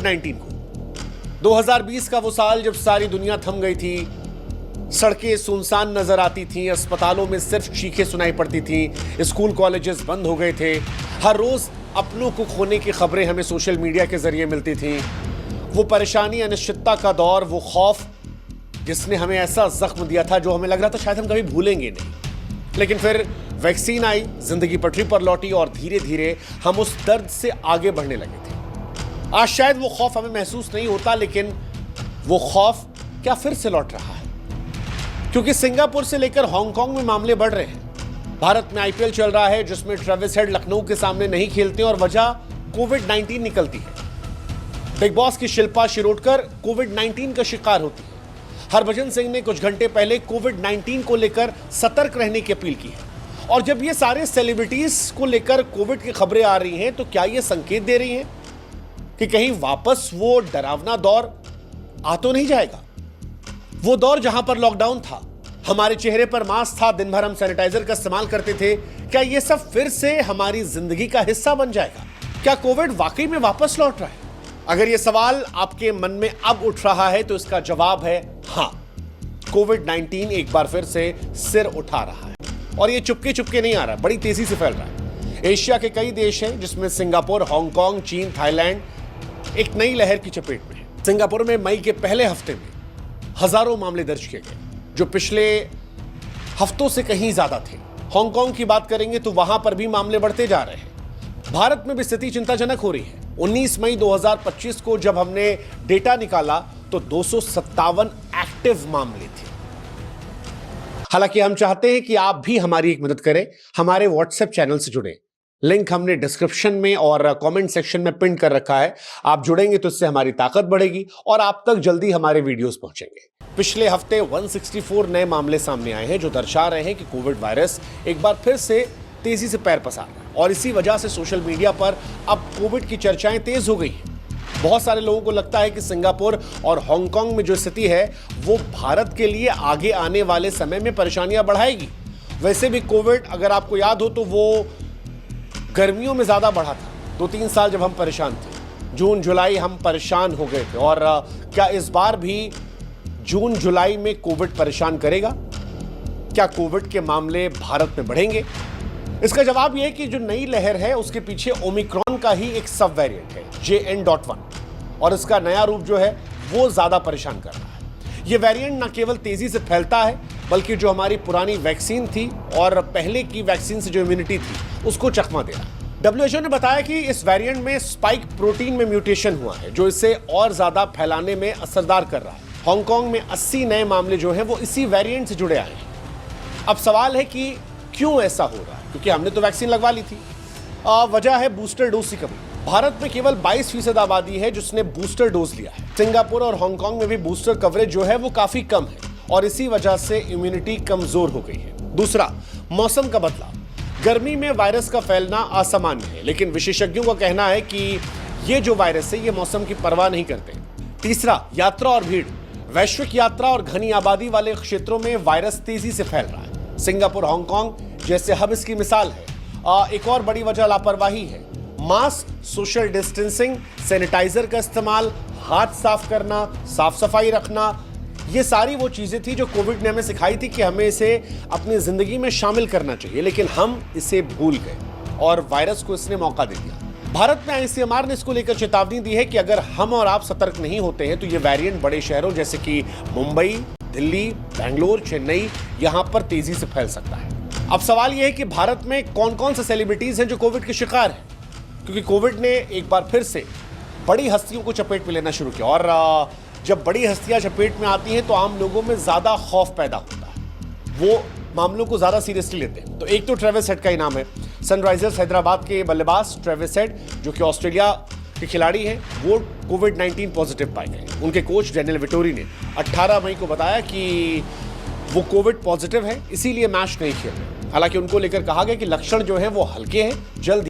19 को 2020 का वो साल जब सारी दुनिया थम गई थी, सड़कें सुनसान नजर आती थीं, अस्पतालों में सिर्फ चीखें सुनाई पड़ती थीं, स्कूल कॉलेजेस बंद हो गए थे। हर रोज अपनों को खोने की खबरें हमें सोशल मीडिया के जरिए मिलती थीं। वो परेशानी, अनिश्चितता का दौर, वो खौफ जिसने हमें ऐसा जख्म दिया था जो हमें लग रहा था शायद हम कभी भूलेंगे नहीं। लेकिन फिर वैक्सीन आई, जिंदगी पटरी पर लौटी और धीरे धीरे हम उस दर्द से आगे बढ़ने लगे थे। आज शायद वो खौफ हमें महसूस नहीं होता, लेकिन वो खौफ क्या फिर से लौट रहा है? क्योंकि सिंगापुर से लेकर हांगकांग में मामले बढ़ रहे हैं। भारत में आईपीएल चल रहा है जिसमें ट्रेविस हेड लखनऊ के सामने नहीं खेलते और वजह कोविड-19 निकलती है। बिग बॉस की शिल्पा शिरोडकर कोविड-19 का शिकार होती है। हरभजन सिंह ने कुछ घंटे पहले कोविड-19 को लेकर सतर्क रहने की अपील की है। और जब ये सारे सेलिब्रिटीज को लेकर कोविड की खबरें आ रही हैं, तो क्या ये संकेत दे रही हैं कि कहीं वापस वो डरावना दौर आ तो नहीं जाएगा? वो दौर जहां पर लॉकडाउन था, हमारे चेहरे पर मास्क था, दिन भर हम सैनिटाइजर का इस्तेमाल करते थे, क्या ये सब फिर से हमारी जिंदगी का हिस्सा बन जाएगा? क्या कोविड वाकई में वापस लौट रहा है? अगर ये सवाल आपके मन में अब उठ रहा है तो इसका जवाब है हाँ, कोविड-19 एक बार फिर से सिर उठा रहा है। और ये चुपके चुपके नहीं आ रहा, बड़ी तेजी से फैल रहा है। एशिया के कई देश हैं जिसमें सिंगापुर, हांगकांग, चीन, थाईलैंड एक नई लहर की चपेट में है। सिंगापुर में मई के पहले हफ्ते में हजारों मामले दर्ज किए गए, जो पिछले हफ्तों से कहीं ज्यादा थे। हांगकांग की बात करेंगे तो वहां पर भी मामले बढ़ते जा रहे हैं। भारत में भी स्थिति चिंताजनक हो रही है। 19 मई 2025 को जब हमने डेटा निकाला तो 257 एक्टिव मामले थे। हालांकि हम चाहते हैं कि आप भी हमारी एक मदद करें, हमारे व्हाट्सएप चैनल से जुड़े। लिंक हमने डिस्क्रिप्शन में और कमेंट सेक्शन में पिन कर रखा है। आप जुड़ेंगे तो इससे हमारी ताकत बढ़ेगी और आप तक जल्दी हमारे वीडियोस पहुंचेंगे। पिछले हफ्ते 164 नए मामले सामने आए हैं, जो दर्शा रहे हैं कि कोविड वायरस एक बार फिर से तेजी से पैर पसार रहा है। और इसी वजह से सोशल मीडिया पर अब कोविड की चर्चाएं तेज हो गई हैं। बहुत सारे लोगों को लगता है कि सिंगापुर और हांगकांग में जो स्थिति है वो भारत के लिए आगे आने वाले समय में परेशानियां बढ़ाएगी। वैसे भी कोविड, अगर आपको याद हो, तो वो गर्मियों में ज्यादा बढ़ा था। 2-3 साल जब हम परेशान थे, जून जुलाई हम परेशान हो गए थे। और क्या इस बार भी जून जुलाई में कोविड परेशान करेगा? क्या कोविड के मामले भारत में बढ़ेंगे? इसका जवाब यह है कि जो नई लहर है उसके पीछे ओमिक्रॉन का ही एक सब वेरिएंट है, JN.1, और इसका नया रूप जो है वो ज्यादा परेशान कर रहा है। ये वेरिएंट न केवल तेजी से फैलता है, बल्कि जो हमारी पुरानी वैक्सीन थी और पहले की वैक्सीन से जो इम्यूनिटी थी उसको चकमा दे रहा है। WHO ने बताया कि इस वेरिएंट में स्पाइक प्रोटीन में म्यूटेशन हुआ है, जो इसे और ज्यादा फैलाने में असरदार कर रहा है। हांगकांग में 80 नए मामले जो हैं वो इसी वेरिएंट से जुड़े आए हैं। अब सवाल है कि क्यों ऐसा हो रहा है? क्योंकि हमने तो वैक्सीन लगवा ली थी। वजह है बूस्टर डोज की कमी। भारत में केवल 22% आबादी है जिसने बूस्टर डोज लिया है। सिंगापुर और हांगकांग में भी बूस्टर कवरेज जो है वो काफी कम है और इसी वजह से इम्यूनिटी कमजोर हो गई है। दूसरा, मौसम का बदलाव। गर्मी में वायरस का फैलना असामान्य है, लेकिन विशेषज्ञों का कहना है कि ये जो वायरस है ये मौसम की परवाह नहीं करते। तीसरा, यात्रा और भीड़। वैश्विक यात्रा और घनी आबादी वाले क्षेत्रों में वायरस तेजी से फैल रहा है। सिंगापुर, हांगकांग जैसे हब इसकी मिसाल है। एक और बड़ी वजह लापरवाही है। मास्क, सोशल डिस्टेंसिंग, सैनिटाइजर का इस्तेमाल, हाथ साफ करना, साफ सफाई रखना, ये सारी वो चीजें थी जो कोविड ने हमें सिखाई थी कि हमें इसे अपनी जिंदगी में शामिल करना चाहिए, लेकिन हम इसे भूल गए और वायरस को इसने मौका दे दिया। भारत में ICMR ने इसको लेकर चेतावनी दी है कि अगर हम और आप सतर्क नहीं होते हैं तो ये वेरिएंट बड़े शहरों जैसे कि मुंबई, दिल्ली, बेंगलोर, चेन्नई, यहां पर तेजी से फैल सकता है। अब सवाल यह है कि भारत में कौन कौन से सेलिब्रिटीज हैं जो कोविड के शिकार हैं, क्योंकि कोविड ने एक बार फिर से बड़ी हस्तियों को चपेट में लेना शुरू किया। और जब बड़ी हस्तियां चपेट में आती हैं तो आम लोगों में ज्यादा खौफ पैदा होता है, वो मामलों को ज्यादा सीरियसली लेते हैं। तो एक तो ट्रेविस हेड का ही नाम है। सनराइजर्स हैदराबाद के बल्लेबाज ट्रेविस हेड, जो कि ऑस्ट्रेलिया के खिलाड़ी हैं, वो कोविड-19 पॉजिटिव पाए गए। उनके कोच डेनियल विटोरी ने 18 मई को बताया कि वो कोविड पॉजिटिव है, इसीलिए मैच नहीं खेल रहे। हालांकि उनको लेकर कहा गया कि लक्षण जो है वो हल्के हैं, जल्द